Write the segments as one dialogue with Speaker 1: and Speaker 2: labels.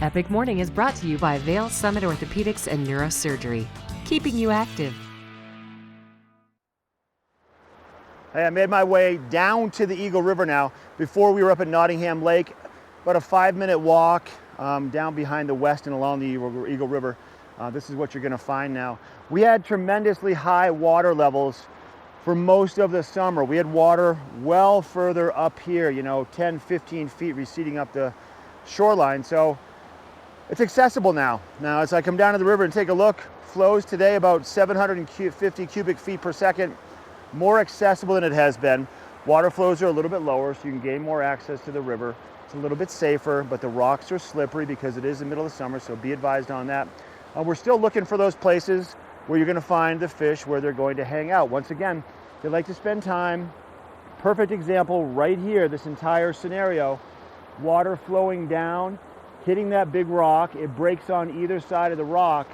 Speaker 1: Epic Morning is brought to you by Vail Summit Orthopedics and Neurosurgery, keeping you active.
Speaker 2: Hey, I made my way down to the Eagle River now. Before we were up at Nottingham Lake, about a 5-minute walk down behind the west and along the Eagle River. This is what you're gonna find now. We had tremendously high water levels for most of the summer. We had water well further up here, 10, 15 feet receding up the shoreline. So it's accessible now. Now, as I come down to the river and take a look, flows today about 750 cubic feet per second, more accessible than it has been. Water flows are a little bit lower, so you can gain more access to the river. It's a little bit safer, but the rocks are slippery because it is the middle of the summer, so be advised on that. We're still looking for those places where you're gonna find the fish where they're going to hang out. Once again, they like to spend time. Perfect example right here, this entire scenario. Water flowing down, hitting that big rock, it breaks on either side of the rock,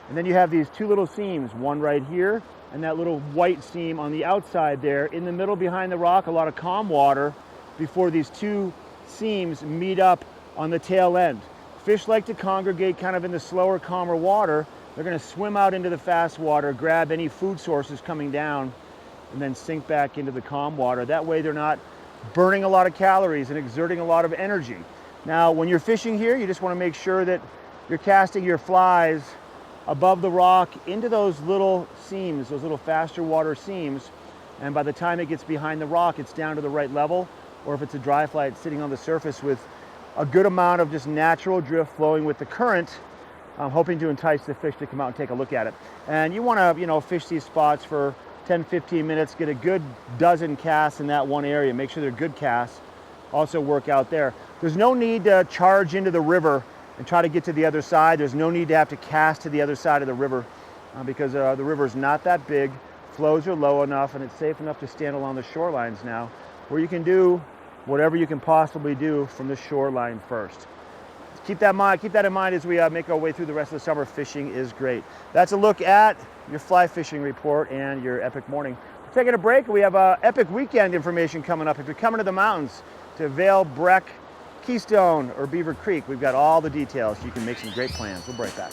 Speaker 2: and then you have these two little seams, one right here, and that little white seam on the outside there. In the middle behind the rock, a lot of calm water before these two seams meet up on the tail end. Fish like to congregate kind of in the slower, calmer water. They're gonna swim out into the fast water, grab any food sources coming down, and then sink back into the calm water. That way they're not burning a lot of calories and exerting a lot of energy. Now, when you're fishing here, you just wanna make sure that you're casting your flies above the rock into those little seams, those little faster water seams, and by the time it gets behind the rock, it's down to the right level, or if it's a dry fly, it's sitting on the surface with a good amount of just natural drift flowing with the current, hoping to entice the fish to come out and take a look at it. And you wanna, fish these spots for 10, 15 minutes, get a good dozen casts in that one area, make sure they're good casts, also work out there. There's no need to charge into the river and try to get to the other side. There's no need to have to cast to the other side of the river because the river is not that big, flows are low enough, and it's safe enough to stand along the shorelines now, where you can do whatever you can possibly do from the shoreline first. Keep that in mind as we make our way through the rest of the summer. Fishing is great. That's a look at your fly fishing report and your Epic Morning. We're taking a break. We have Epic Weekend information coming up. If you're coming to the mountains, to Vail, Breck, Keystone, or Beaver Creek, we've got all the details. You can make some great plans. We'll be right back.